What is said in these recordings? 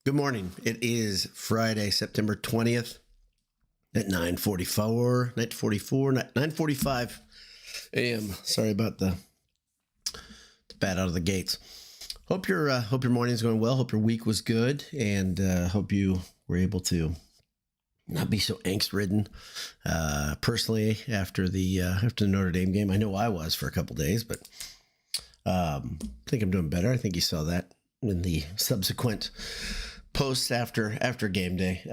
Good morning. It is Friday, September 20th at 9:45 a.m. Sorry about the bat out of the gates. Hope your morning's going well. Hope your week was good, and hope you were able to not be so angst-ridden. Personally, after the Notre Dame game, I know I was for a couple days, but I think I'm doing better. I think you saw that in the subsequent posts after game day.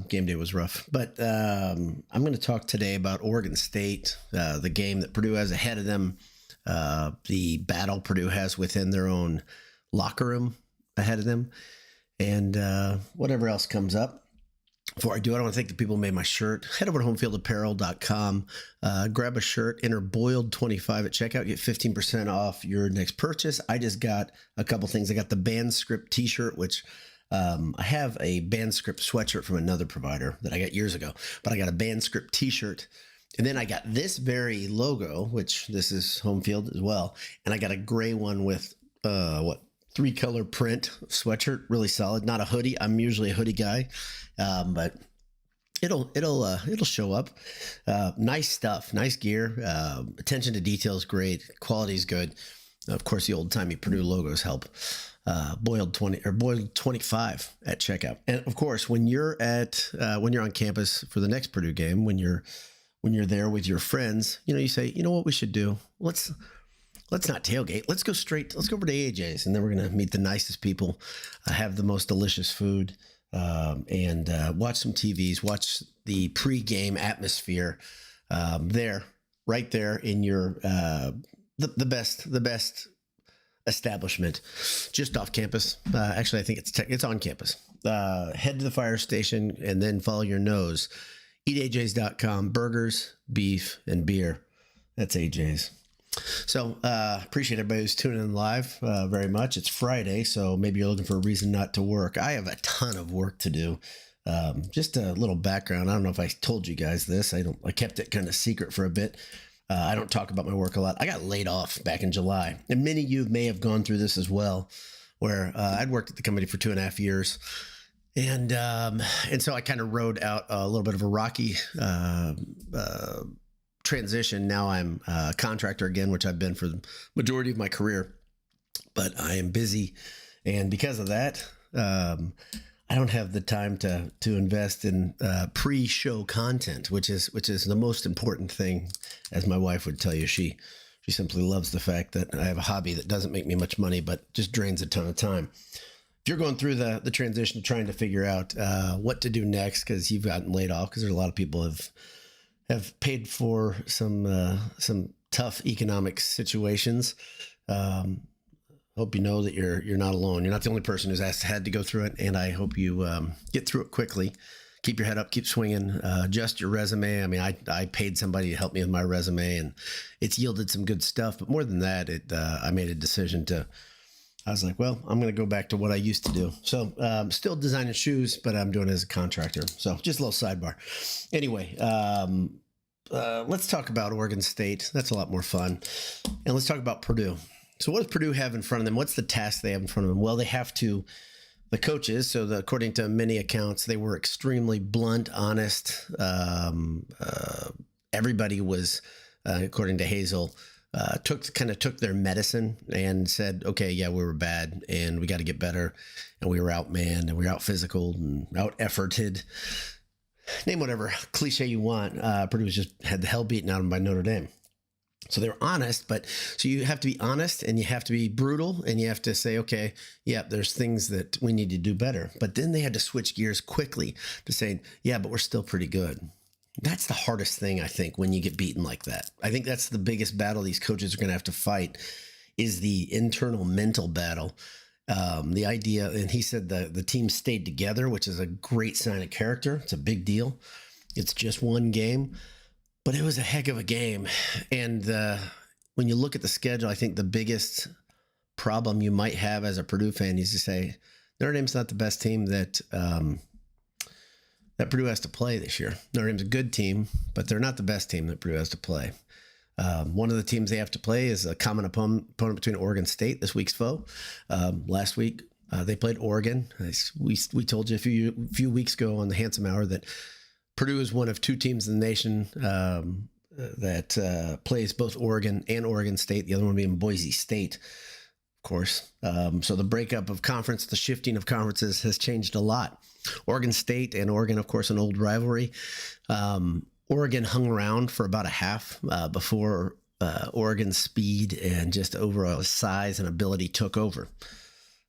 Game day was rough, but I'm going to talk today about Oregon State, the game that Purdue has ahead of them, the battle Purdue has within their own locker room ahead of them, and whatever else comes up. Before I do, I want to thank the people who made my shirt. Head over to homefieldapparel.com. Grab a shirt, enter boiled25 at checkout. Get 15% off your next purchase. I just got a couple things. I got the Band Script t-shirt, which I have a Band Script sweatshirt from another provider that I got years ago. But I got a Band Script t-shirt. And then I got this very logo, which this is home field as well. And I got a gray one with, 3-color print sweatshirt, really solid. Not a hoodie. I'm usually a hoodie guy, but it'll show up. Nice stuff, nice gear. Attention to detail is great. Quality is good. Of course, the old timey Purdue logos help. Boiled 25 at checkout. And of course, when you're on campus for the next Purdue game, when you're there with your friends, you say, you know what we should do? Let's not tailgate. Let's go over to AJ's, and then we're going to meet the nicest people, have the most delicious food, and watch some TVs, watch the pre-game atmosphere right there in your the best establishment just off campus. Actually, I think it's on campus. Head to the fire station and then follow your nose. EatAJ's.com, burgers, beef, and beer. That's AJ's. So appreciate everybody who's tuning in live very much. It's Friday, so maybe you're looking for a reason not to work. I have a ton of work to do. Just a little background. I don't know if I told you guys this. I kept it kind of secret for a bit. I don't talk about my work a lot. I got laid off back in July, and many of you may have gone through this as well, where I'd worked at the company for 2.5 years. And so I kind of rode out a little bit of a rocky transition. Now I'm a contractor again, which I've been for the majority of my career, but I am busy. And because of that, I don't have the time to invest in pre-show content, which is the most important thing. As my wife would tell you, she simply loves the fact that I have a hobby that doesn't make me much money, but just drains a ton of time. If you're going through the transition, trying to figure out what to do next, because you've gotten laid off, because there's a lot of people have paid for some tough economic situations. Hope you know that you're not alone. You're not the only person who's had to go through it, and I hope you get through it quickly. Keep your head up, keep swinging, adjust your resume. I mean, I paid somebody to help me with my resume, and it's yielded some good stuff. But more than that, I made a decision I was like, well, I'm going to go back to what I used to do. So still designing shoes, but I'm doing it as a contractor. So just a little sidebar. Anyway, let's talk about Oregon State. That's a lot more fun. And let's talk about Purdue. So what does Purdue have in front of them? What's the task they have in front of them? Well, they have to, the coaches, so according to many accounts, they were extremely blunt, honest. Everybody was, according to Hazel, took their medicine and said, okay, yeah, we were bad and we got to get better. And we were outmanned and we were out physical and out efforted. Name whatever cliche you want. Purdue just had the hell beaten out of them by Notre Dame. So they were honest, so you have to be honest and you have to be brutal and you have to say, okay, yeah, there's things that we need to do better. But then they had to switch gears quickly to say, yeah, but we're still pretty good. That's the hardest thing, I think, when you get beaten like that. I think that's the biggest battle these coaches are going to have to fight, is the internal mental battle. The idea, and he said the team stayed together, which is a great sign of character. It's a big deal. It's just one game, but it was a heck of a game. And when you look at the schedule, I think the biggest problem you might have as a Purdue fan is to say, Notre Dame's not the best team that Purdue has to play this year. Notre Dame's a good team, but they're not the best team that Purdue has to play. One of the teams they have to play is a common opponent between Oregon State, this week's foe. Last week, They played Oregon. We told you a few weeks ago on the Handsome Hour that Purdue is one of two teams in the nation that plays both Oregon and Oregon State, the other one being Boise State, of course. So the breakup of conference, the shifting of conferences has changed a lot. Oregon State and Oregon, of course, an old rivalry. Oregon hung around for about a half before Oregon's speed and just overall size and ability took over.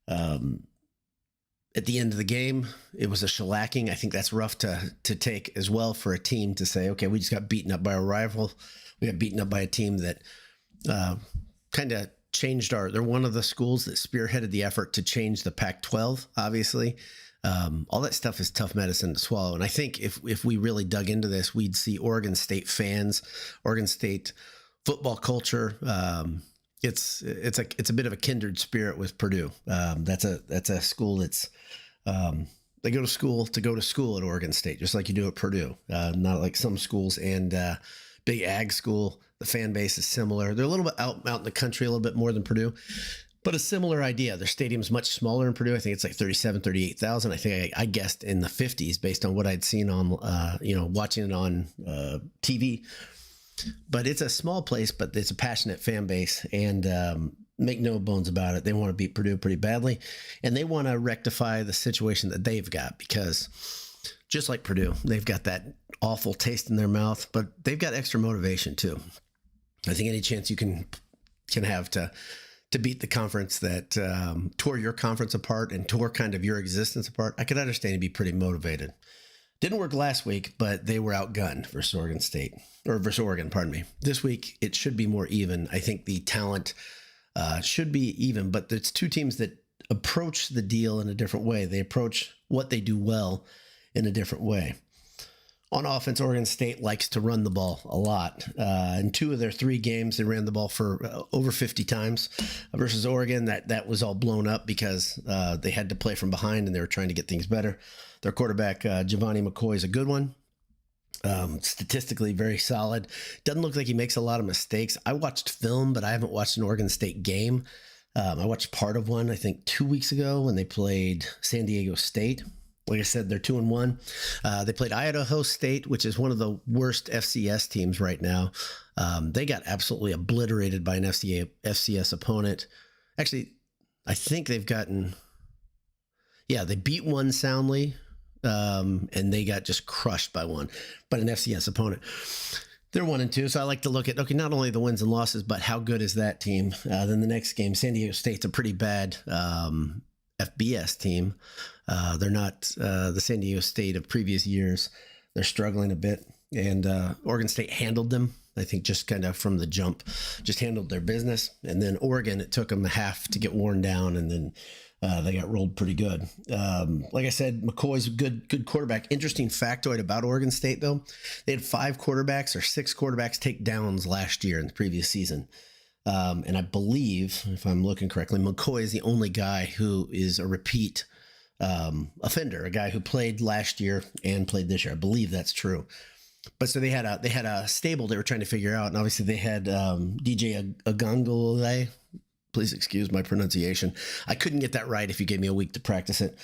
At the end of the game, it was a shellacking. I think that's rough to take as well for a team to say, okay, we just got beaten up by a rival. We got beaten up by a team that kind of changed they're one of the schools that spearheaded the effort to change the Pac-12, obviously. All that stuff is tough medicine to swallow. And I think if we really dug into this, we'd see Oregon State fans, Oregon State football culture. It's a bit of a kindred spirit with Purdue. That's a school that's they go to school at Oregon State, just like you do at Purdue. Not like some schools. And big ag school. The fan base is similar. They're a little bit out in the country, a little bit more than Purdue, but a similar idea. Their stadium's much smaller in Purdue. I think it's like 38,000. I think I guessed in the 50s based on what I'd seen on, watching it on TV. But it's a small place, but it's a passionate fan base, and make no bones about it, they want to beat Purdue pretty badly, and they want to rectify the situation that they've got, because just like Purdue, they've got that awful taste in their mouth, but they've got extra motivation too. I think any chance you can have to beat the conference that tore your conference apart and tore kind of your existence apart, I could understand you'd be pretty motivated. Didn't work last week, but they were outgunned versus Oregon, pardon me. This week, it should be more even. I think the talent should be even, but it's two teams that approach the deal in a different way. They approach what they do well in a different way. On offense, Oregon State likes to run the ball a lot. In 2 of their 3 games, they ran the ball for over 50 times. Versus Oregon, that was all blown up because they had to play from behind and they were trying to get things better. Their quarterback, Giovanni McCoy, is a good one. Statistically very solid. Doesn't look like he makes a lot of mistakes. I watched film, but I haven't watched an Oregon State game. I watched part of one, I think 2 weeks ago when they played San Diego State. Like I said, they're 2-1. They played Idaho State, which is one of the worst FCS teams right now. They got absolutely obliterated by an FCS opponent. Actually, I think they've gotten, they beat one soundly, and they got just crushed by one, but an FCS opponent. They're 1-2, so I like to look at, not only the wins and losses, but how good is that team? Then the next game, San Diego State's a pretty bad FBS team. They're not the San Diego State of previous years. They're struggling a bit, and Oregon State handled them, I think, just kind of from the jump, just handled their business. And then Oregon, it took them a half to get worn down, and then they got rolled pretty good. Like I said, McCoy's a good quarterback. Interesting factoid about Oregon State, though. They had 5 quarterbacks or 6 quarterbacks take downs last year in the previous season. And I believe, if I'm looking correctly, McCoy is the only guy who is a repeat offender, a guy who played last year and played this year. I believe that's true. But so they had a stable they were trying to figure out, and obviously they had DJ Agangole. Please excuse my pronunciation. I couldn't get that right if you gave me a week to practice it.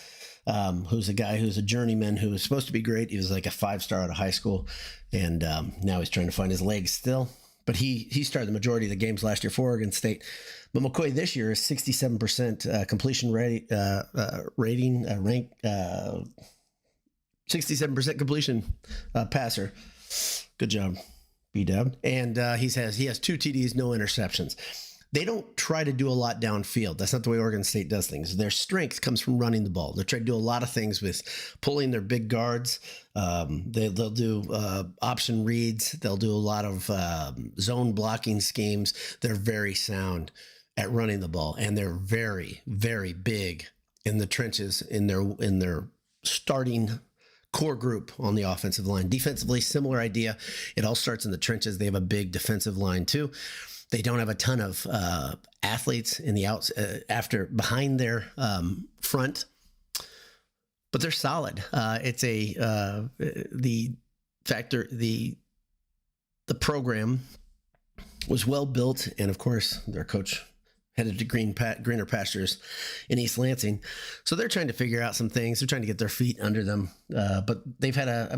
Who's a guy who's a journeyman who was supposed to be great. He was like a 5-star out of high school, and now he's trying to find his legs still. But he started the majority of the games last year for Oregon State. But McCoy this year is 67% completion rating, 67% completion passer. Good job, B-Dub. And he has 2 TDs, no interceptions. They don't try to do a lot downfield. That's not the way Oregon State does things. Their strength comes from running the ball. They try to do a lot of things with pulling their big guards. They'll do option reads. They'll do a lot of zone blocking schemes. They're very sound at running the ball, and they're very, very big in the trenches in their starting core group on the offensive line. Defensively, similar idea. It all starts in the trenches. They have a big defensive line too. They don't have a ton of athletes in the outs behind their front, but they're solid. It's the program was well built, and of course their coach headed to greener pastures in East Lansing. So they're trying to figure out some things. They're trying to get their feet under them. But they've had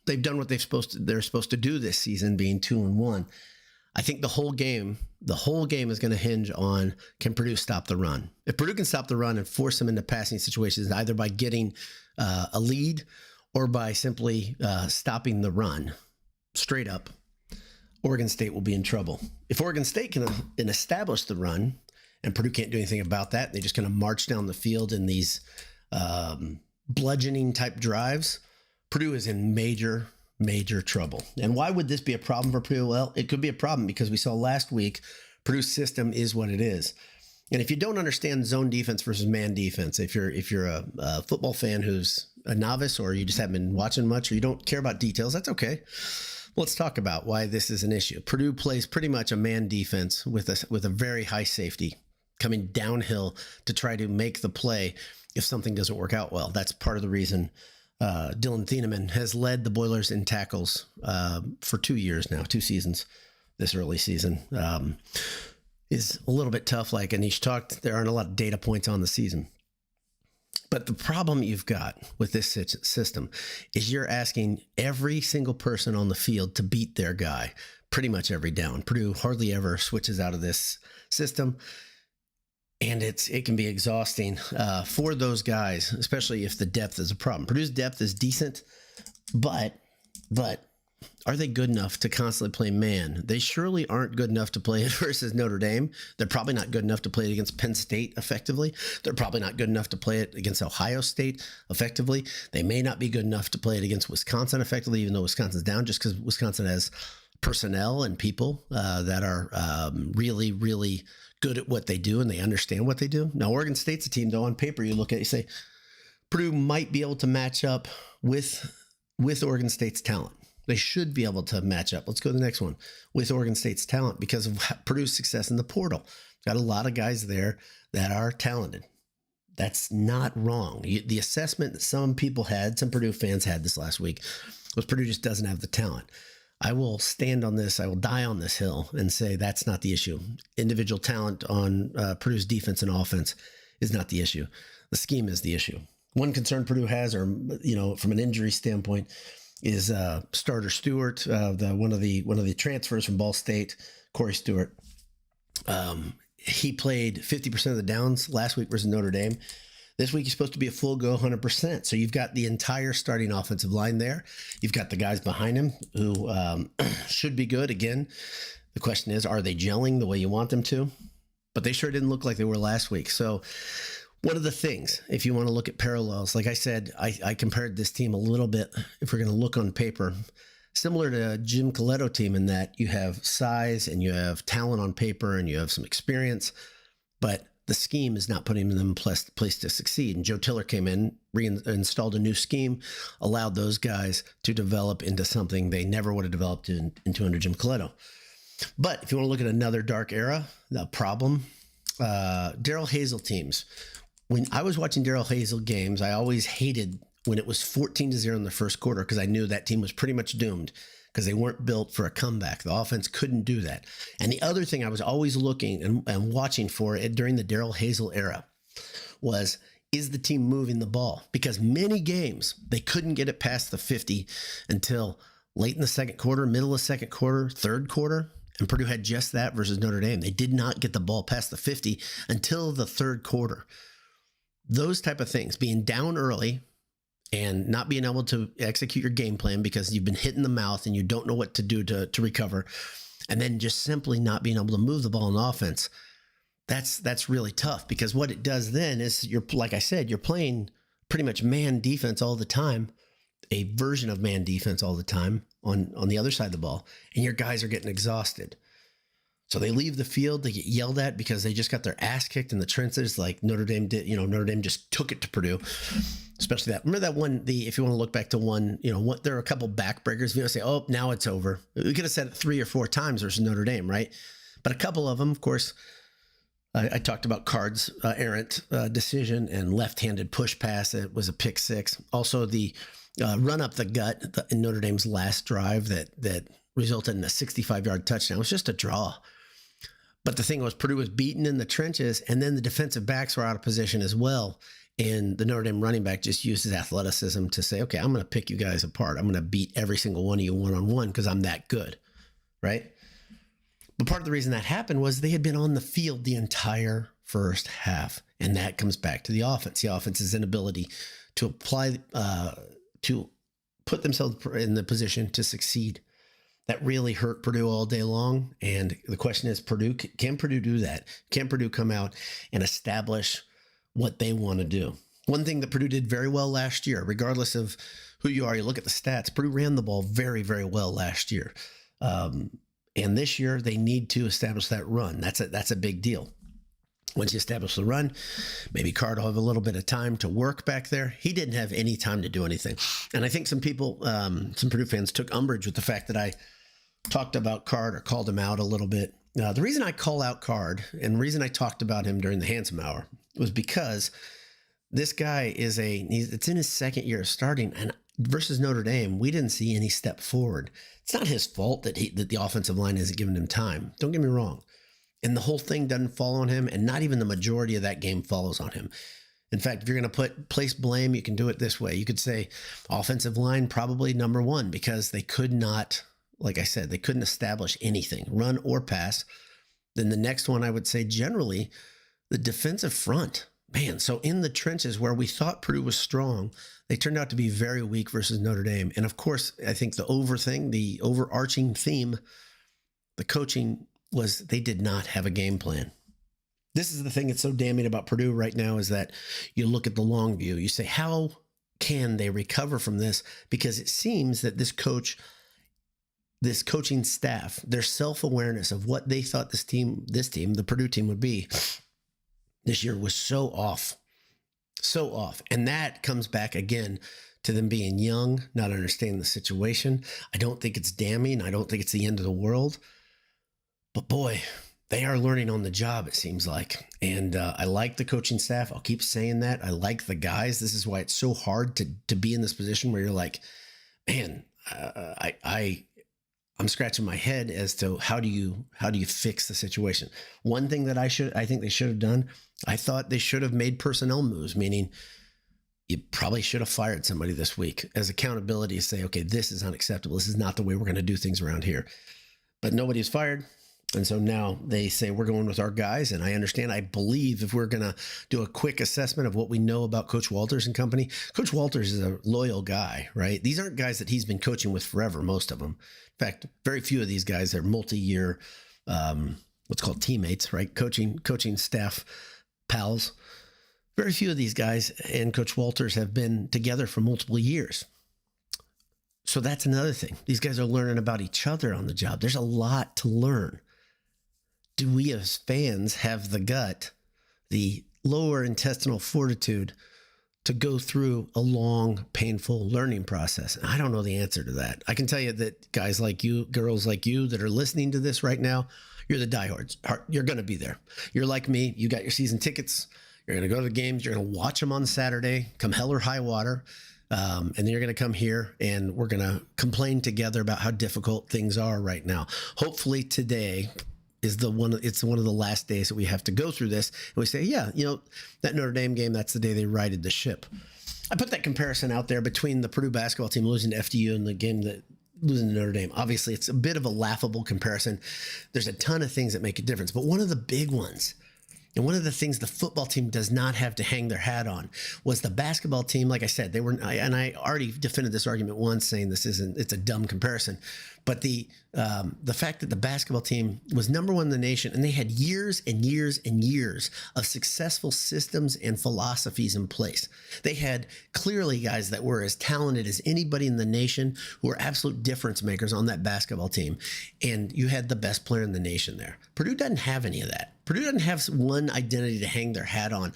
they've done what they're supposed to do this season, being 2-1. I think the whole game is going to hinge on, can Purdue stop the run? If Purdue can stop the run and force them into passing situations, either by getting a lead or by simply stopping the run straight up, Oregon State will be in trouble. If Oregon State can establish the run and Purdue can't do anything about that, they just kind of march down the field in these bludgeoning type drives, Purdue is in major trouble. And why would this be a problem for Purdue? Well, it could be a problem because we saw last week Purdue's system is what it is. And if you don't understand zone defense versus man defense, if you're a football fan who's a novice, or you just haven't been watching much, or you don't care about details, that's okay. Let's talk about why this is an issue. Purdue plays pretty much a man defense with a very high safety coming downhill to try to make the play if something doesn't work out well. That's part of the reason Dylan Thieneman has led the Boilers in tackles for 2 years now, 2 seasons this early season. Is a little bit tough. Like Anish talked, there aren't a lot of data points on the season. But the problem you've got with this system is you're asking every single person on the field to beat their guy pretty much every down. Purdue hardly ever switches out of this system, and it can be exhausting for those guys, especially if the depth is a problem. Purdue's depth is decent, but are they good enough to constantly play man? They surely aren't good enough to play it versus Notre Dame. They're probably not good enough to play it against Penn State effectively. They're probably not good enough to play it against Ohio State effectively. They may not be good enough to play it against Wisconsin effectively, even though Wisconsin's down, just because Wisconsin has personnel and people that are really, really good at what they do, and they understand what they do. Now, Oregon State's a team, though, on paper, you look at it, you say, Purdue might be able to match up with Oregon State's talent. They should be able to match up. Let's go to the next one, with Oregon State's talent, because of Purdue's success in the portal. Got a lot of guys there that are talented. That's not wrong. The assessment that some people had, some Purdue fans had this last week, was Purdue just doesn't have the talent. I will stand on this. I will die on this hill and say that's not the issue. Individual talent on Purdue's defense and offense is not the issue. The scheme is the issue. One concern Purdue has, or from an injury standpoint, is starter Stewart, one of the transfers from Ball State, Corey Stewart. He played 50% of the downs last week versus Notre Dame. This week, he's supposed to be a full go 100%. So you've got the entire starting offensive line there. You've got the guys behind him who should be good. Again, the question is, are they gelling the way you want them to? But they sure didn't look like they were last week. So one of the things, if you want to look at parallels, like I said, I compared this team a little bit, if we're going to look on paper, similar to Jim Coletto team, in that you have size and you have talent on paper and you have some experience, but the scheme is not putting them in place to succeed. And Joe Tiller came in, reinstalled a new scheme, allowed those guys to develop into something they never would have developed into under Jim Coletto. But if you want to look at another dark era, the problem, Darrell Hazel teams. When I was watching Darrell Hazel games, I always hated when it was 14-0 in the first quarter, because I knew that team was pretty much doomed, because they weren't built for a comeback. The offense couldn't do that. And the other thing I was always looking and watching for it during the Darrell Hazel era was, is the team moving the ball? Because many games, they couldn't get it past the 50 until late in the second quarter, middle of second quarter, third quarter. And Purdue had just that versus Notre Dame. They did not get the ball past the 50 until the third quarter. Those type of things, being down early and not being able to execute your game plan because you've been hit in the mouth and you don't know what to do to recover, and then just simply not being able to move the ball in offense, that's really tough, because what it does then is, like I said, you're playing pretty much man defense all the time, a version of man defense all the time on the other side of the ball, and your guys are getting exhausted. So they leave the field, they get yelled at because they just got their ass kicked in the trenches like Notre Dame did. Notre Dame just took it to Purdue, especially that. Remember that one, if you want to look back to one, there are a couple backbreakers. If you want to say, oh, now it's over. We could have said it 3 or 4 times versus Notre Dame, right? But a couple of them, of course, I talked about Card's errant decision and left-handed push pass. It was a pick 6. Also, the run up the gut in Notre Dame's last drive that resulted in a 65-yard touchdown. It was just a draw. But the thing was, Purdue was beaten in the trenches, and then the defensive backs were out of position as well. And the Notre Dame running back just used his athleticism to say, okay, I'm going to pick you guys apart. I'm going to beat every single one of you one-on-one because I'm that good, right? But part of the reason that happened was they had been on the field the entire first half. And that comes back to the offense. The offense's inability to apply, to put themselves in the position to succeed. That really hurt Purdue all day long. And the question is, can Purdue do that? Can Purdue come out and establish what they want to do? One thing that Purdue did very well last year, regardless of who you are, you look at the stats, Purdue ran the ball very, very well last year. And this year they need to establish that run. That's a big deal. Once you establish the run, maybe Card will have a little bit of time to work back there. He didn't have any time to do anything. And I think some people, some Purdue fans took umbrage with the fact that I talked about Card or called him out a little bit. The reason I call out Card and the reason I talked about him during the Handsome Hour was because this guy it's in his second year of starting, and versus Notre Dame, we didn't see any step forward. It's not his fault that the offensive line isn't giving him time. Don't get me wrong. And the whole thing doesn't fall on him, and not even the majority of that game follows on him. In fact, if you're going to place blame, you can do it this way. You could say offensive line probably number one, because they could not, like I said, they couldn't establish anything, run or pass. Then the next one, I would say generally, the defensive front. Man, so in the trenches where we thought Purdue was strong, they turned out to be very weak versus Notre Dame. And of course, I think the overarching theme, the coaching, was they did not have a game plan. This is the thing that's so damning about Purdue right now, is that you look at the long view. You say, how can they recover from this? Because it seems that this coaching staff, their self-awareness of what they thought this team, the Purdue team, would be this year was so off. And that comes back again to them being young, not understanding the situation. I don't think it's damning. I don't think it's the end of the world. But boy, they are learning on the job, it seems like. And I like the coaching staff. I'll keep saying that. I like the guys. This is why it's so hard to be in this position where you're like, man, I'm scratching my head as to how do you fix the situation. One thing that I think they should have done, I thought they should have made personnel moves, meaning you probably should have fired somebody this week as accountability to say, okay, this is unacceptable. This is not the way we're going to do things around here. But nobody's fired. And so now they say, we're going with our guys. And I understand, I believe if we're going to do a quick assessment of what we know about Coach Walters and company, Coach Walters is a loyal guy, right? These aren't guys that he's been coaching with forever, most of them. In fact, very few of these guys are multi-year, what's called teammates, right? Coaching staff pals. Very few of these guys and Coach Walters have been together for multiple years. So that's another thing. These guys are learning about each other on the job. There's a lot to learn. Do we as fans have the gut, the lower intestinal fortitude to go through a long, painful learning process? And I don't know the answer to that. I can tell you that guys like you, girls like you that are listening to this right now, you're the diehards. You're going to be there. You're like me. You got your season tickets. You're going to go to the games. You're going to watch them on Saturday, come hell or high water. And then you're going to come here and we're going to complain together about how difficult things are right now. Hopefully today is it's one of the last days that we have to go through this. And we say, yeah, that Notre Dame game, that's the day they righted the ship. I put that comparison out there between the Purdue basketball team losing to FDU and the game that losing to Notre Dame. Obviously, it's a bit of a laughable comparison. There's a ton of things that make a difference, but one of the big ones, and one of the things the football team does not have to hang their hat on, was the basketball team. Like I said, and I already defended this argument once, saying it's a dumb comparison. But the fact that the basketball team was number one in the nation, and they had years and years and years of successful systems and philosophies in place. They had clearly guys that were as talented as anybody in the nation, who were absolute difference makers on that basketball team. And you had the best player in the nation there. Purdue doesn't have any of that. Purdue doesn't have one identity to hang their hat on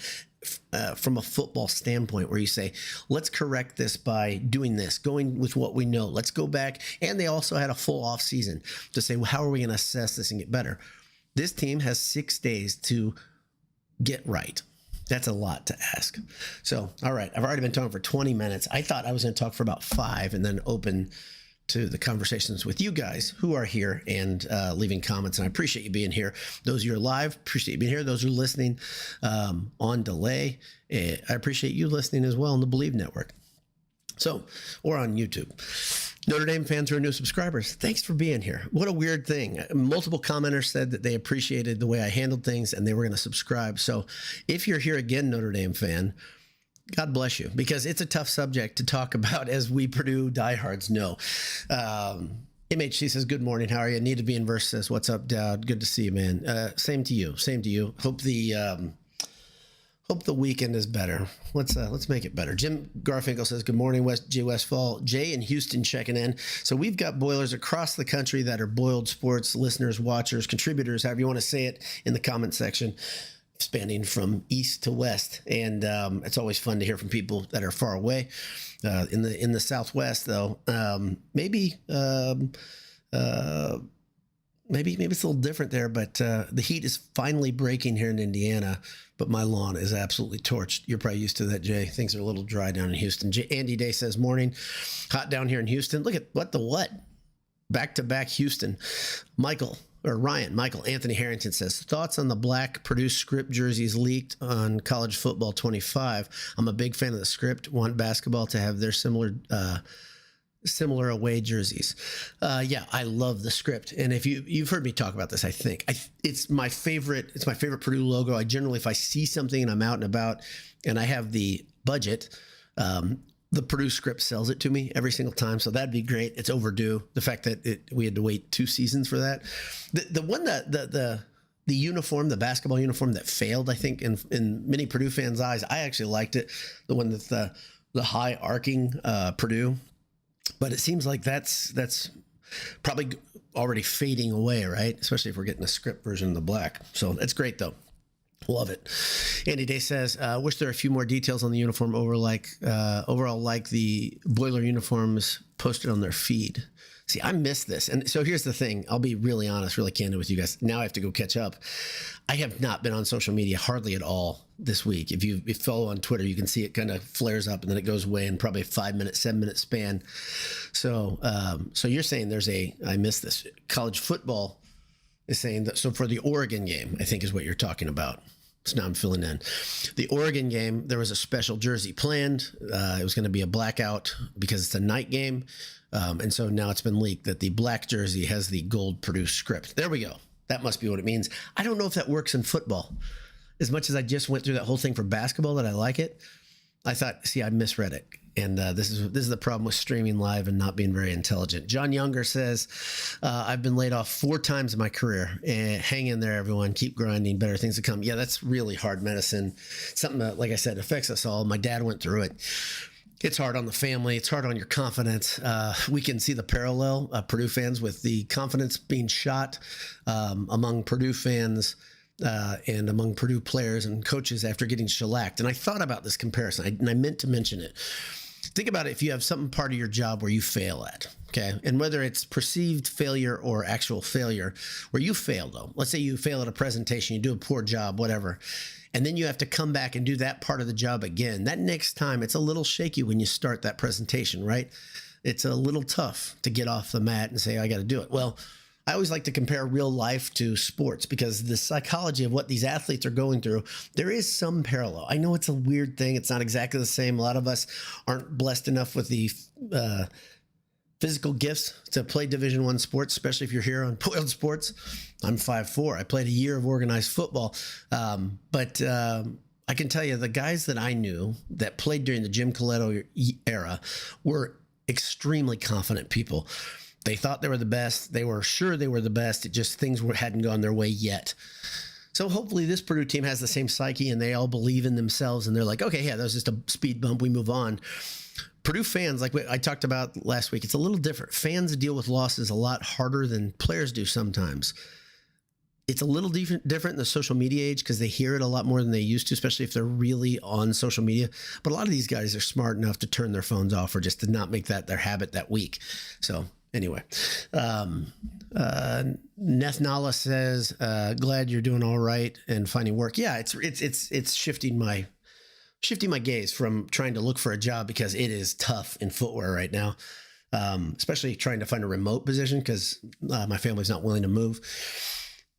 from a football standpoint, where you say, let's correct this by doing this, going with what we know. Let's go back. And they also had a full off season to say, well, how are we going to assess this and get better? This team has 6 days to get right. That's a lot to ask. So, all right, I've already been talking for 20 minutes. I thought I was going to talk for about 5 and then open to the conversations with you guys who are here and leaving comments. And I appreciate you being here. Those of you who are live, appreciate you being here. Those who are listening on delay, I appreciate you listening as well on the Believe Network. So, or on YouTube. Notre Dame fans who are new subscribers, thanks for being here. What a weird thing. Multiple commenters said that they appreciated the way I handled things and they were going to subscribe. So if you're here again, Notre Dame fan, God bless you, because it's a tough subject to talk about, as we Purdue diehards know. MHC says, good morning. How are you? Need to be in verse says, what's up, Dowd? Good to see you, man. Same to you. Same to you. Hope the weekend is better. Let's make it better. Jim Garfinkel says, good morning, Jay Westfall. Jay in Houston checking in. So we've got boilers across the country that are Boiled Sports listeners, watchers, contributors, however you want to say it, in the comment section, spanning from east to west. And it's always fun to hear from people that are far away. In the Southwest, though, maybe it's a little different there, but the heat is finally breaking here in Indiana, but my lawn is absolutely torched. You're probably used to that, Jay. Things are a little dry down in Houston. Andy Day says, morning. Hot down here in Houston. Look at what? Back-to-back Houston. Michael Anthony Harrington says, thoughts on the black Purdue script jerseys leaked on College Football 25. I'm a big fan of the script. Want basketball to have their similar away jerseys. Yeah, I love the script. And if you've heard me talk about this, I think it's my favorite Purdue logo. I generally, if I see something and I'm out and about and I have the budget, the Purdue script sells it to me every single time. So that'd be great. It's overdue. The fact that we had to wait 2 seasons for that. The one that the uniform, the basketball uniform that failed, I think in many Purdue fans' eyes, I actually liked it. The one that's the high arcing Purdue. But it seems like that's probably already fading away, right? Especially if we're getting a script version of the black. So that's great, though. Love it. Andy Day says, wish there are a few more details on the uniform overall like the Boiler uniforms posted on their feed. See, I missed this. And so here's the thing. I'll be really honest, really candid with you guys. Now I have to go catch up. I have not been on social media hardly at all this week. If you follow on Twitter, you can see it kind of flares up and then it goes away in probably a 5-minute, 7-minute span. So you're saying I missed this. College football is saying that. So for the Oregon game, I think is what you're talking about. So now I'm filling in. The Oregon game, there was a special jersey planned. It was going to be a blackout because it's a night game. And so now it's been leaked that the black jersey has the gold Purdue script. There we go. That must be what it means. I don't know if that works in football. As much as I just went through that whole thing for basketball that I like it, I thought, I misread it. And this is the problem with streaming live and not being very intelligent. John Younger says, I've been laid off 4 times in my career. Hang in there, everyone. Keep grinding. Better things to come. Yeah, that's really hard medicine. Something that, like I said, affects us all. My dad went through it. It's hard on the family. It's hard on your confidence. We can see the parallel, Purdue fans, with the confidence being shot among Purdue fans and among Purdue players and coaches after getting shellacked. And I thought about this comparison, and I meant to mention it. Think about it if you have something part of your job where you fail at, okay? And whether it's perceived failure or actual failure, where you fail, though. Let's say you fail at a presentation, you do a poor job, whatever. And then you have to come back and do that part of the job again. That next time, it's a little shaky when you start that presentation, right? It's a little tough to get off the mat and say, I got to do it. Well, I always like to compare real life to sports because the psychology of what these athletes are going through, there is some parallel. I know it's a weird thing. It's not exactly the same. A lot of us aren't blessed enough with the physical gifts to play Division I sports, especially if you're here on Boiled Sports. I'm 5'4". I played a year of organized football. But I can tell you the guys that I knew that played during the Jim Coletto era were extremely confident people. They thought they were the best. They were sure they were the best. It just things hadn't gone their way yet. So hopefully this Purdue team has the same psyche and they all believe in themselves and they're like, okay, yeah, that was just a speed bump. We move on. Purdue fans, like I talked about last week, it's a little different. Fans deal with losses a lot harder than players do sometimes. It's a little different in the social media age because they hear it a lot more than they used to, especially if they're really on social media. But a lot of these guys are smart enough to turn their phones off or just to not make that their habit that week. So anyway, Neth Nala says, glad you're doing all right and finding work. Yeah, it's shifting my gaze from trying to look for a job because it is tough in footwear right now. especially trying to find a remote position because my family's not willing to move,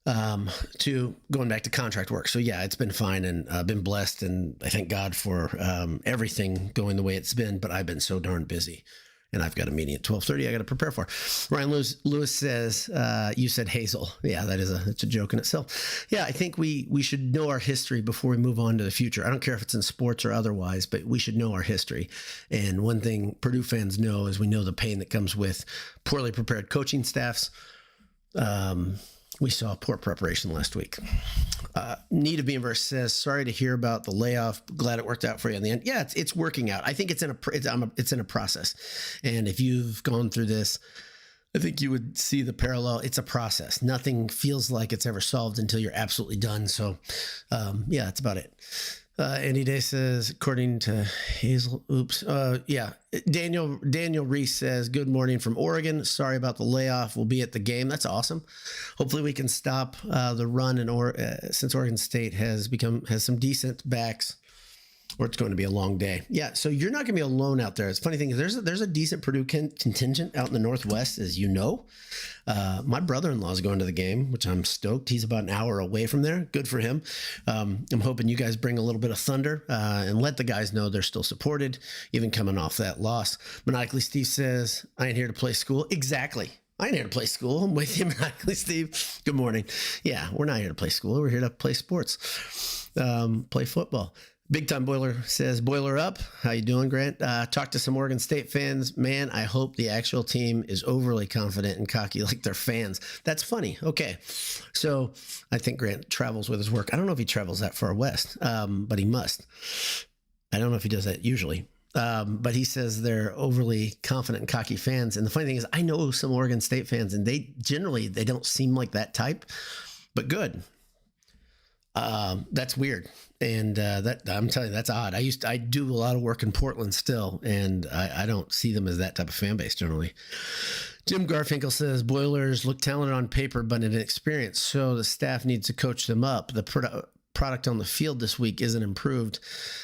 to going back to contract work. So yeah, it's been fine and been blessed. And I thank God for everything going the way it's been, but I've been so darn busy. And I've got a meeting at 12:30 I got to prepare for. Ryan Lewis says, you said Hazel. Yeah, it's a joke in itself. Yeah, I think we should know our history before we move on to the future. I don't care if it's in sports or otherwise, but we should know our history. And one thing Purdue fans know is we know the pain that comes with poorly prepared coaching staffs. We saw poor preparation last week. Need of Beanverse says, sorry to hear about the layoff. Glad it worked out for you in the end. Yeah, it's working out. I think it's in a process. And if you've gone through this, I think you would see the parallel. It's a process. Nothing feels like it's ever solved until you're absolutely done. So, yeah, that's about it. Andy Day says, according to Hazel, yeah. Daniel Reese says, good morning from Oregon. Sorry about the layoff. We'll be at the game. That's awesome. Hopefully we can stop the run since Oregon State has some decent backs, or it's going to be a long day. Yeah, so you're not going to be alone out there. It's funny thing is there's a decent Purdue contingent out in the Northwest, as you know. My brother-in-law is going to the game, which I'm stoked. He's about an hour away from there. Good for him. I'm hoping you guys bring a little bit of thunder and let the guys know they're still supported, even coming off that loss. Maniacally Steve says, I ain't here to play school. Exactly. I ain't here to play school. I'm with you, Maniacally Steve. Good morning. Yeah, we're not here to play school. We're here to play sports, play football. Big Time Boiler says, Boiler up. How you doing, Grant? Talk to some Oregon State fans. Man, I hope the actual team is overly confident and cocky like their fans. That's funny. Okay. So I think Grant travels with his work. I don't know if he travels that far west, but he must. I don't know if he does that usually. But he says they're overly confident and cocky fans. And the funny thing is, I know some Oregon State fans, and they don't seem like that type, but good. That's weird. And that I'm telling you, that's odd. I do a lot of work in Portland still, and I don't see them as that type of fan base generally. Jim Garfinkel says, Boilers look talented on paper, but in experience, so the staff needs to coach them up. The product on the field this week isn't improved.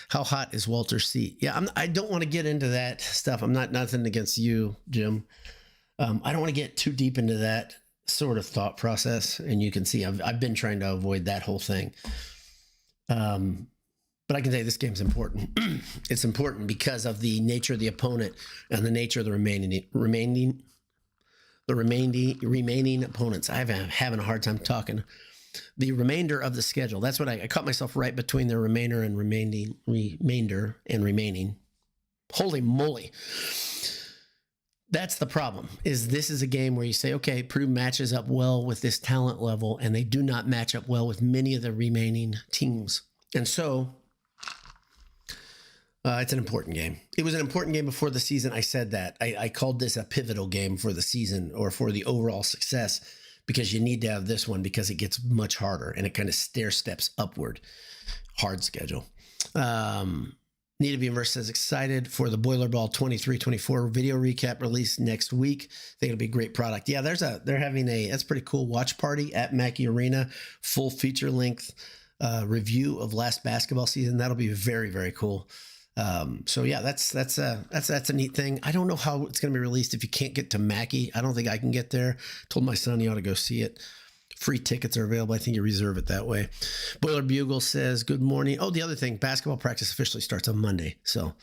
How hot is Walter's seat? Yeah, I don't want to get into that stuff. I'm nothing against you, Jim. I don't want to get too deep into that sort of thought process, and you can see I've been trying to avoid that whole thing. But I can tell you this game's important. It's important because of the nature of the opponent and the nature of the remaining opponents. I'm having a hard time talking. The remainder of the schedule. That's what I caught myself right between the remainder and remaining. Holy moly. That's the problem, is this is a game where you say, okay, Purdue matches up well with this talent level, and they do not match up well with many of the remaining teams. And so it's an important game. It was an important game before the season. I said that. I called this a pivotal game for the season or for the overall success, because you need to have this one because it gets much harder and it kind of stair steps upward. Hard schedule. Need to be Immersed says, excited for the Boiler Ball 23-24 video recap release next week. I think it'll be a great product. Yeah, they're having that's pretty cool watch party at Mackey Arena, full feature length review of last basketball season. That'll be very, very cool. So yeah, that's a neat thing. I don't know how it's going to be released if you can't get to Mackey. I don't think I can get there. Told my son he ought to go see it. Free tickets are available. I think you reserve it that way. Boiler Bugle says, good morning. Oh, the other thing, basketball practice officially starts on Monday. So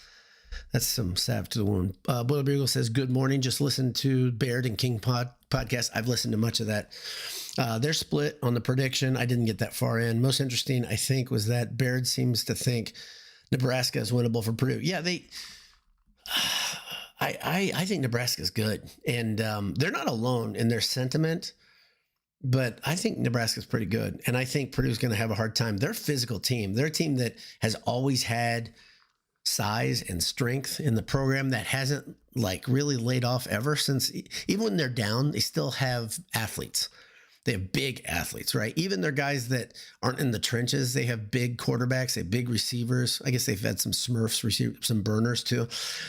that's some salve to the wound. Boiler Bugle says, good morning. Just listened to Baird and King podcast. I've listened to much of that. They're split on the prediction. I didn't get that far in. Most interesting, I think, was that Baird seems to think Nebraska is winnable for Purdue. Yeah, I think Nebraska is good. And they're not alone in their sentiment. But I think Nebraska's pretty good, and I think Purdue's going to have a hard time. They're a physical team. They're a team that has always had size and strength in the program that hasn't really laid off ever since. Even when they're down, they still have athletes. They have big athletes, right? Even their guys that aren't in the trenches, they have big quarterbacks, they have big receivers. I guess they've had some Smurfs, some burners too.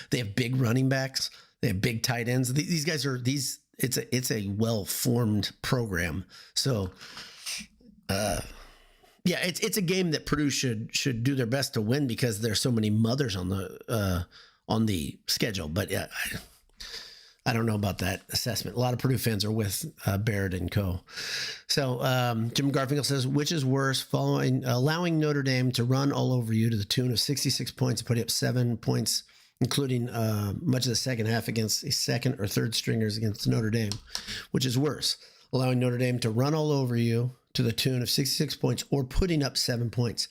They have big running backs. They have big tight ends. These guys are It's a well-formed program. So, yeah, it's a game that Purdue should do their best to win because there's so many mothers on the schedule. But yeah, I don't know about that assessment. A lot of Purdue fans are with Barrett and co. So Jim Garfinkel says, which is worse, allowing Notre Dame to run all over you to the tune of 66 points and putting up 7 points, including much of the second half against a second or third stringers against Notre Dame? Which is worse, allowing Notre Dame to run all over you to the tune of 66 points or putting up 7 points?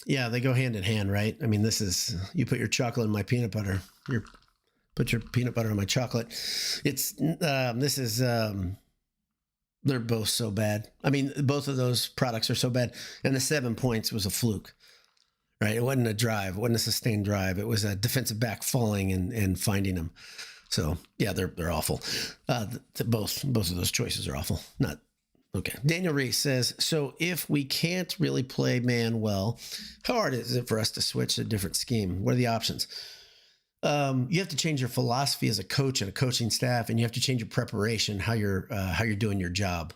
Yeah, they go hand in hand, right? I mean, this is, you put your chocolate in my peanut butter. Put your peanut butter on my chocolate. They're both so bad. I mean, both of those products are so bad. And the 7 points was a fluke, right? It wasn't a drive. It wasn't a sustained drive. It was a defensive back falling and finding them. So yeah, they're awful. Both of those choices are awful. Not okay. Daniel Reese says, so if we can't really play man well, how hard is it for us to switch to a different scheme? What are the options? You have to change your philosophy as a coach and a coaching staff, and you have to change your preparation, how you're doing your job.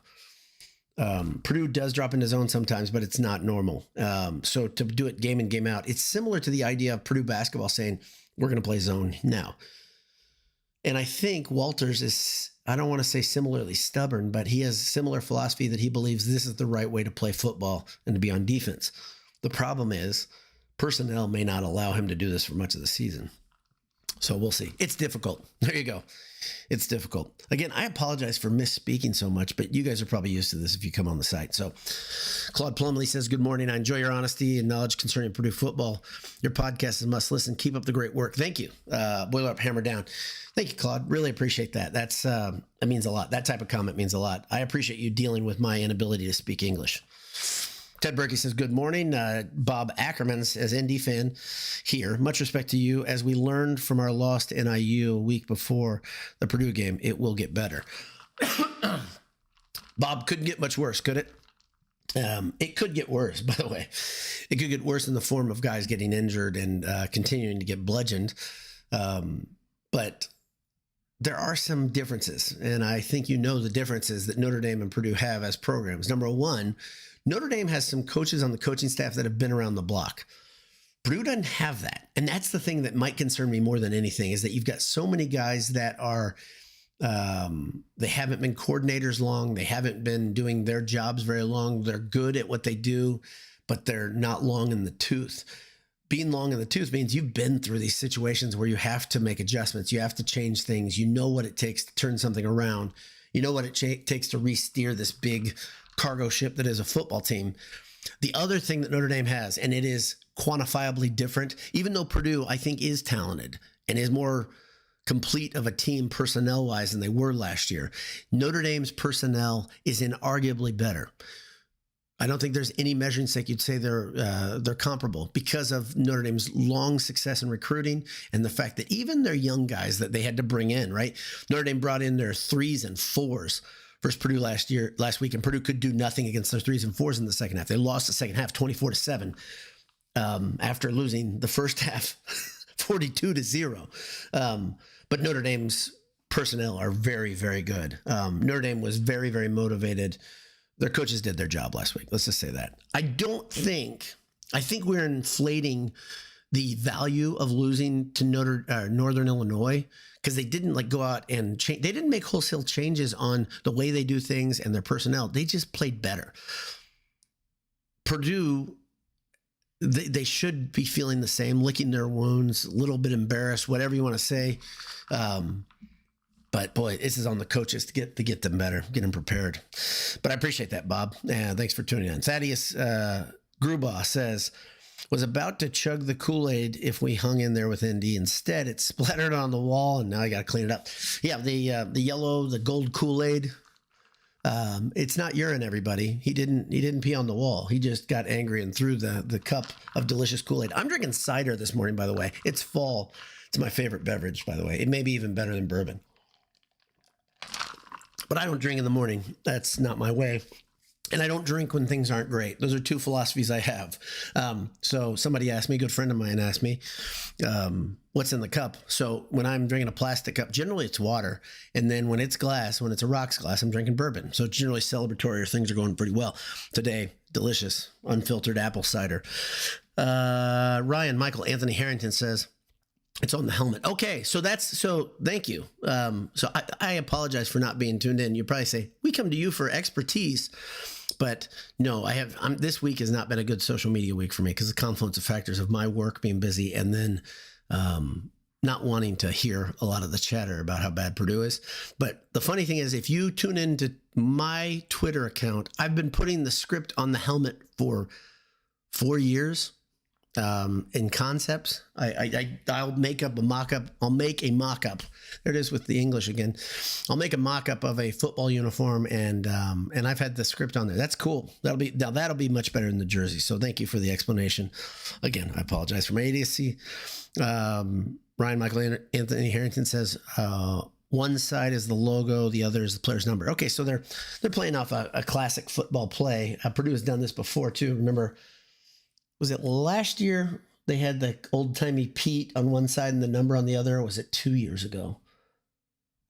Purdue does drop into zone sometimes, but it's not normal. So to do it game in, game out, it's similar to the idea of Purdue basketball saying, we're going to play zone now. And I think Walters is, I don't want to say similarly stubborn, but he has similar philosophy that he believes this is the right way to play football and to be on defense. The problem is personnel may not allow him to do this for much of the season. So we'll see. It's difficult. There you go. It's difficult. Again, I apologize for misspeaking so much, but you guys are probably used to this if you come on the site. So Claude Plumley says, good morning. I enjoy your honesty and knowledge concerning Purdue football. Your podcast is a must listen. Keep up the great work. Thank you. Boiler up, hammer down. Thank you, Claude. Really appreciate that. That means a lot. That type of comment means a lot. I appreciate you dealing with my inability to speak English. Ted Berkey says, good morning. Bob Ackerman says, ND fan here. Much respect to you. As we learned from our loss to NIU a week before the Purdue game, it will get better. Bob, couldn't get much worse, could it? It could get worse, by the way. It could get worse in the form of guys getting injured and continuing to get bludgeoned. But there are some differences, and I think you know the differences that Notre Dame and Purdue have as programs. Number one, Notre Dame has some coaches on the coaching staff that have been around the block. Purdue doesn't have that. And that's the thing that might concern me more than anything, is that you've got so many guys that are, they haven't been coordinators long. They haven't been doing their jobs very long. They're good at what they do, but they're not long in the tooth. Being long in the tooth means you've been through these situations where you have to make adjustments. You have to change things. You know what it takes to turn something around. You know what it takes to re-steer this big cargo ship that is a football team. The other thing that Notre Dame has, and it is quantifiably different, even though Purdue, I think, is talented and is more complete of a team personnel-wise than they were last year, Notre Dame's personnel is inarguably better. I don't think there's any measuring stick you'd say they're comparable because of Notre Dame's long success in recruiting and the fact that even their young guys that they had to bring in, right? Notre Dame brought in their 3s and 4s versus Purdue last week, and Purdue could do nothing against their 3s and 4s in the second half. They lost the second half 24-7 after losing the first half 42-0. But Notre Dame's personnel are very, very good. Notre Dame was very, very motivated. Their coaches did their job last week. Let's just say that. I think we're inflating the value of losing to Northern Illinois because they didn't go out and change. They didn't make wholesale changes on the way they do things and their personnel. They just played better. Purdue, they should be feeling the same, licking their wounds, a little bit embarrassed, whatever you want to say. But boy, this is on the coaches to get them better, get them prepared. But I appreciate that, Bob. Thanks for tuning in. Thaddeus Grubaugh says, was about to chug the Kool-Aid if we hung in there with ND. Instead, it splattered on the wall, and now I got to clean it up. Yeah, the gold Kool-Aid. It's not urine, everybody. He didn't pee on the wall. He just got angry and threw the cup of delicious Kool-Aid. I'm drinking cider this morning, by the way. It's fall. It's my favorite beverage, by the way. It may be even better than bourbon. But I don't drink in the morning. That's not my way. And I don't drink when things aren't great. Those are two philosophies I have. So somebody asked me, a good friend of mine asked me, what's in the cup? So when I'm drinking a plastic cup, generally it's water. And then when it's glass, when it's a rocks glass, I'm drinking bourbon. So it's generally celebratory or things are going pretty well. Today, delicious, unfiltered apple cider. Ryan Michael Anthony Harrington says, It's on the helmet. Okay, so thank you. So I apologize for not being tuned in. You probably say, we come to you for expertise. But no, this week has not been a good social media week for me because the confluence of factors of my work being busy and then not wanting to hear a lot of the chatter about how bad Purdue is. But the funny thing is, if you tune into my Twitter account, I've been putting the script on the helmet for 4 years. In concepts, I'll make a mock-up. There it is with the English again. I'll make a mock-up of a football uniform, and I've had the script on there. That's cool. That'll be much better than the jersey. So thank you for the explanation. Again, I apologize for my idiocy. Ryan Michael Anthony Harrington says one side is the logo, the other is the player's number. Okay, so they're playing off a classic football play. Purdue has done this before too. Remember, was it last year they had the old-timey Pete on one side and the number on the other? Or was it 2 years ago?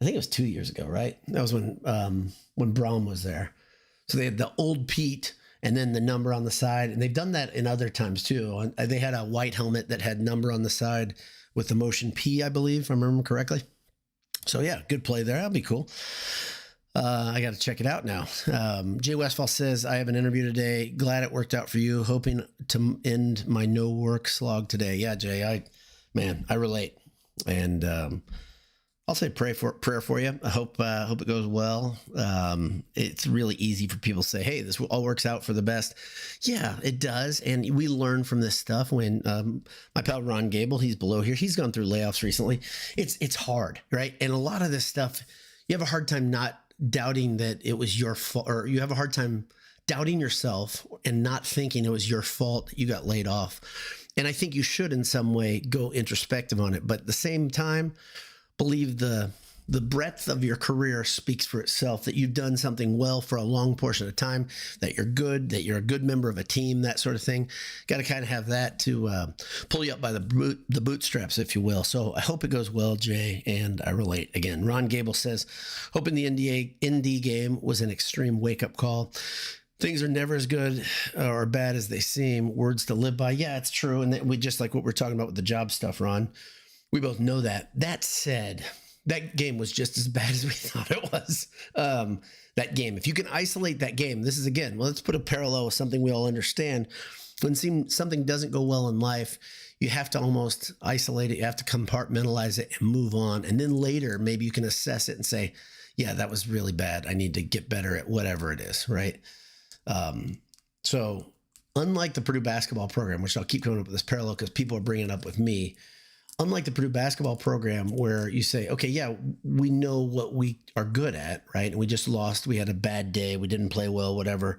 I think it was 2 years ago, right? That was when Brown was there. So they had the old Pete and then the number on the side. And they've done that in other times too. They had a white helmet that had number on the side with the motion P, I believe, if I remember correctly. So yeah, good play there. That'll be cool. I got to check it out now. Jay Westfall says, I have an interview today. Glad it worked out for you. Hoping to end my no work slog today. Yeah, Jay, I relate. And I'll say prayer for you. I hope it goes well. It's really easy for people to say, hey, this all works out for the best. Yeah, it does. And we learn from this stuff. When my pal Ron Gable, he's below here, he's gone through layoffs recently. It's hard, right? And a lot of this stuff, you have a hard time not doubting that it was your fault, or you have a hard time doubting yourself and not thinking it was your fault that you got laid off. And I think you should in some way go introspective on it, but at the same time, believe the breadth of your career speaks for itself, that you've done something well for a long portion of time, that you're good, that you're a good member of a team, that sort of thing. Got to kind of have that to pull you up by the bootstraps, if you will. So I hope it goes well, Jay, and I relate. Again, Ron Gable says, hoping the ND game was an extreme wake-up call. Things are never as good or bad as they seem. Words to live by. Yeah, it's true. And we just like what we're talking about with the job stuff, Ron. We both know that. That said, that game was just as bad as we thought it was. That game, if you can isolate that game, this is again, well, let's put a parallel with something we all understand. When something doesn't go well in life, you have to almost isolate it. You have to compartmentalize it and move on. And then later, maybe you can assess it and say, yeah, that was really bad. I need to get better at whatever it is, right? So unlike the Purdue basketball program, which I'll keep coming up with this parallel because people are bringing it up with me, unlike the Purdue basketball program where you say, okay, yeah, we know what we are good at, right? And we just lost. We had a bad day. We didn't play well, whatever.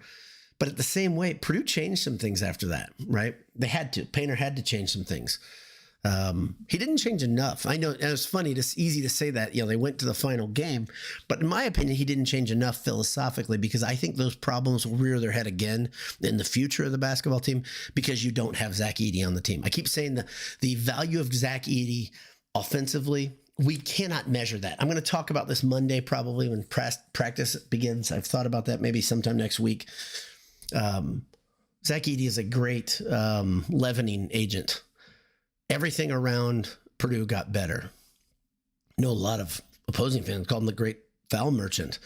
But at the same way, Purdue changed some things after that, right? They had to. Painter had to change some things. He didn't change enough. I know, and it's funny, it's easy to say that, they went to the final game, but in my opinion, he didn't change enough philosophically because I think those problems will rear their head again in the future of the basketball team because you don't have Zach Edey on the team. I keep saying the value of Zach Edey offensively, we cannot measure that. I'm going to talk about this Monday, probably when practice begins. I've thought about that maybe sometime next week. Zach Edey is a great leavening agent. Everything around Purdue got better. I know a lot of opposing fans call him the great foul merchant.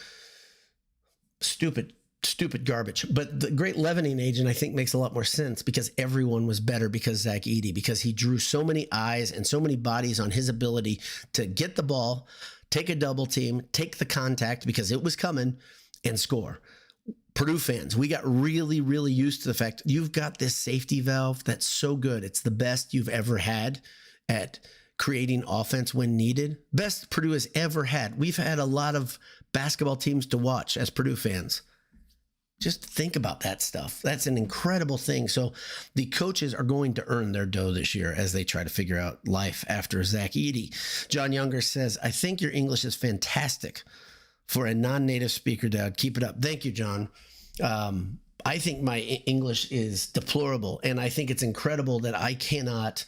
Stupid garbage. But the great leavening agent, I think, makes a lot more sense because everyone was better because Zach Edey, because he drew so many eyes and so many bodies on his ability to get the ball, take a double team, take the contact because it was coming, and score. Purdue fans, we got really, really used to the fact you've got this safety valve that's so good. It's the best you've ever had at creating offense when needed. Best Purdue has ever had. We've had a lot of basketball teams to watch as Purdue fans. Just think about that stuff. That's an incredible thing. So the coaches are going to earn their dough this year as they try to figure out life after Zach Edey. John Younger says, I think your English is fantastic for a non-native speaker, Dad. Keep it up. Thank you, John. I think my English is deplorable, and I think it's incredible that I cannot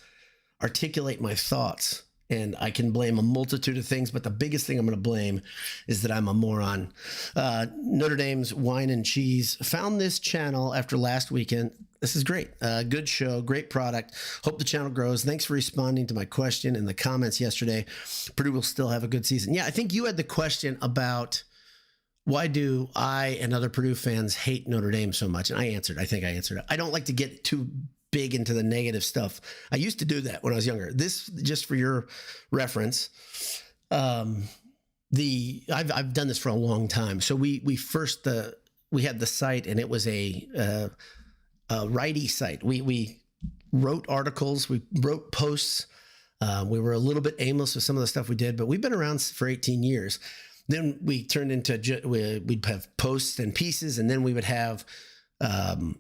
articulate my thoughts and I can blame a multitude of things, but the biggest thing I'm going to blame is that I'm a moron. Notre Dame's Wine and Cheese found this channel after last weekend. This is great. Good show, great product. Hope the channel grows. Thanks for responding to my question in the comments yesterday. Purdue will still have a good season. Yeah, I think you had the question about why do I and other Purdue fans hate Notre Dame so much? And I think I answered it. I don't like to get too big into the negative stuff. I used to do that when I was younger. This, just for your reference, I've done this for a long time. So we had the site, and it was a righty site. We wrote articles, we wrote posts. We were a little bit aimless with some of the stuff we did, but we've been around for 18 years. Then we turned into, we'd have posts and pieces, and then we would have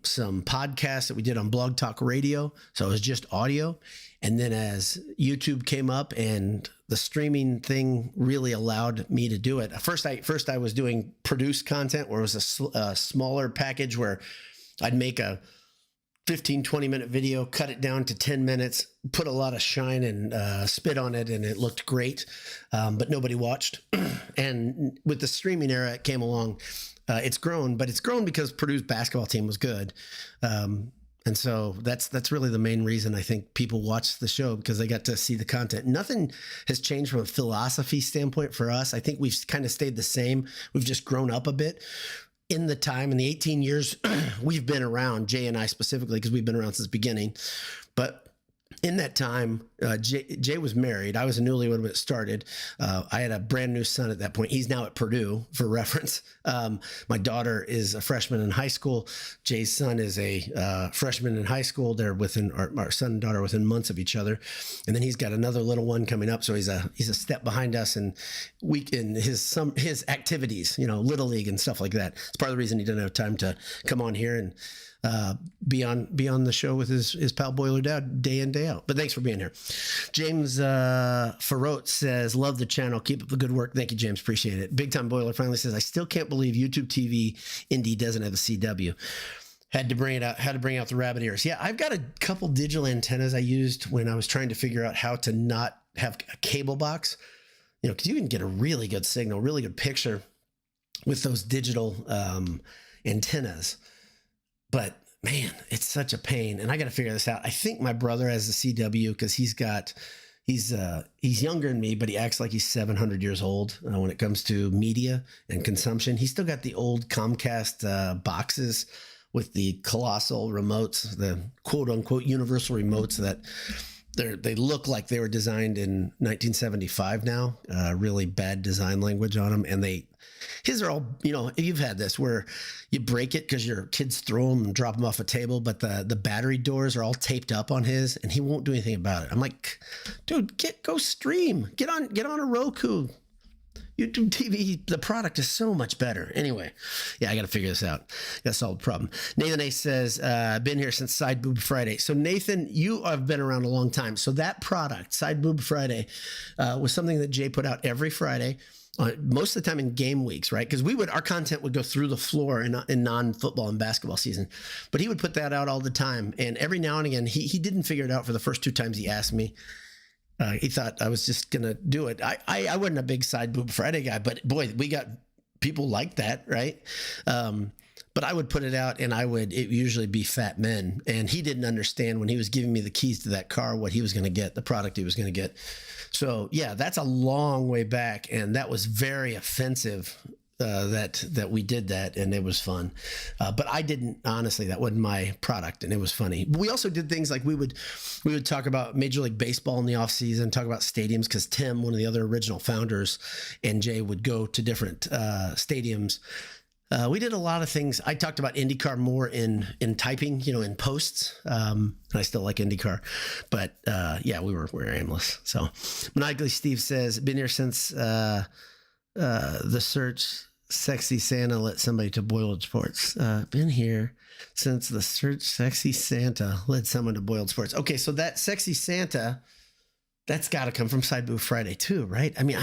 some podcasts that we did on Blog Talk Radio. So it was just audio. And then as YouTube came up and the streaming thing really allowed me to do it. First I was doing produced content, where it was a smaller package where I'd make a 15, 20-minute video, cut it down to 10 minutes, put a lot of shine and spit on it, and it looked great, but nobody watched. And with the streaming era, it came along. It's grown, but it's grown because Purdue's basketball team was good. And so that's really the main reason I think people watch the show, because they got to see the content. Nothing has changed from a philosophy standpoint for us. I think we've kind of stayed the same. We've just grown up a bit. In the 18 years we've been around, Jay and I specifically, because we've been around since the beginning. But in that time, Jay was married. I was a newlywed when it started. I had a brand new son at that point. He's now at Purdue, for reference. My daughter is a freshman in high school. Jay's son is a freshman in high school. They're within our son and daughter within months of each other. And then he's got another little one coming up. So he's a step behind us, and in his activities, Little League and stuff like that. It's part of the reason he didn't have time to come on here and be on the show with his pal Boiler Dad day in, day out. But thanks for being here. James Farot says, love the channel. Keep up the good work. Thank you, James. Appreciate it. Big Time Boiler finally says, I still can't believe YouTube TV Indy doesn't have a CW. Had to bring out the rabbit ears. Yeah, I've got a couple digital antennas I used when I was trying to figure out how to not have a cable box. Because you can get a really good signal, really good picture with those digital antennas. But man, it's such a pain, and I got to figure this out. I think my brother has a CW because he's younger than me, but he acts like he's 700 years old when it comes to media and consumption. He's still got the old Comcast boxes with the colossal remotes, the quote unquote universal remotes that they look like they were designed in 1975 now. Really bad design language on them, and his are all, you've had this where you break it because your kids throw them and drop them off a table, but the battery doors are all taped up on his, and he won't do anything about it. I'm like, dude, go stream, get on a Roku, YouTube TV. The product is so much better. Anyway, yeah, I got to figure this out. Got to solve the problem. Nathan A says, been here since Side Boob Friday. So Nathan, you have been around a long time. So that product, Side Boob Friday, was something that Jay put out every Friday. Most of the time in game weeks, right? Because our content would go through the floor in non-football and basketball season, but he would put that out all the time. And every now and again, he didn't figure it out for the first 2 times he asked me. He thought I was just gonna do it. I wasn't a big Side Boob Friday guy, but boy, we got people like that, right? But I would put it out, and it would usually be fat men. And he didn't understand when he was giving me the keys to that car what he was going to get, the product he was going to get. So yeah, that's a long way back, and that was very offensive that we did that, and it was fun. But I didn't, honestly, that wasn't my product, and it was funny. But we also did things like we would talk about Major League Baseball in the off season, talk about stadiums, because Tim, one of the other original founders, and Jay would go to different stadiums. We did a lot of things. I talked about IndyCar more in typing, in posts. And I still like IndyCar, but yeah, we were aimless. So Maniacally Steve says, been here since the search Sexy Santa let somebody to Boiled Sports. Been here since the search Sexy Santa led someone to Boiled Sports. Okay, so that Sexy Santa, that's got to come from Side Boob Friday too, right? I mean,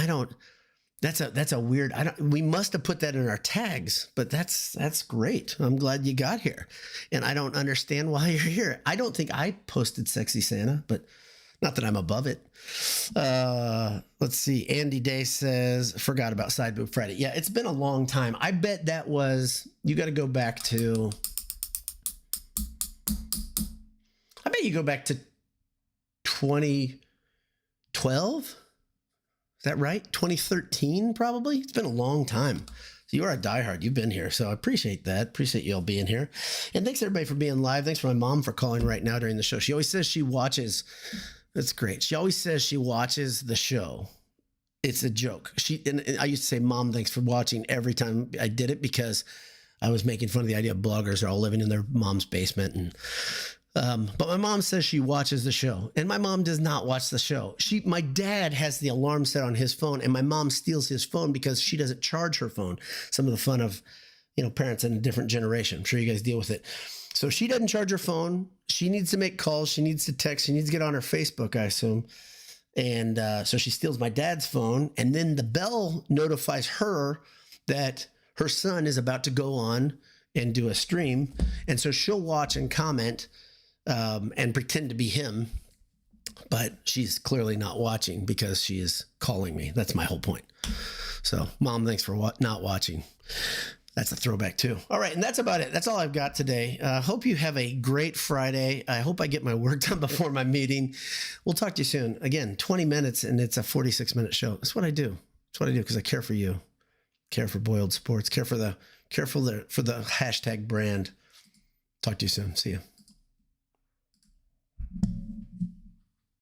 that's a weird, we must have put that in our tags, but that's great. I'm glad you got here. And I don't understand why you're here. I don't think I posted Sexy Santa, but Not that I'm above it. Let's see. Andy Day says, forgot about Side Boob Friday. Yeah, it's been a long time. I bet that was, you got to go back to, I bet you go back to 2012. Is that right? 2013, probably. It's been a long time. So you are a diehard. You've been here. So I appreciate that. Appreciate you all being here. And thanks everybody for being live. Thanks for my mom for calling right now during the show. She always says she watches. That's great. She always says she watches the show. It's a joke. And I used to say, Mom, thanks for watching every time I did it, because I was making fun of the idea of bloggers are all living in their mom's basement. And but my mom says she watches the show, and my mom does not watch the show. My dad has the alarm set on his phone, and my mom steals his phone because she doesn't charge her phone. Some of the fun of, parents in a different generation. I'm sure you guys deal with it. So she doesn't charge her phone. She needs to make calls. She needs to text. She needs to get on her Facebook, I assume. And so she steals my dad's phone, and then the bell notifies her that her son is about to go on and do a stream. And so she'll watch and comment and pretend to be him, but she's clearly not watching because she is calling me. That's my whole point. So, Mom, thanks for not watching. That's a throwback too. All right, and that's about it. That's all I've got today. Hope you have a great Friday. I hope I get my work done before my meeting. We'll talk to you soon. Again, 20 minutes, and it's a 46-minute show. That's what I do. That's what I do because I care for you, care for Boiled Sports, care for the hashtag brand. Talk to you soon. See you.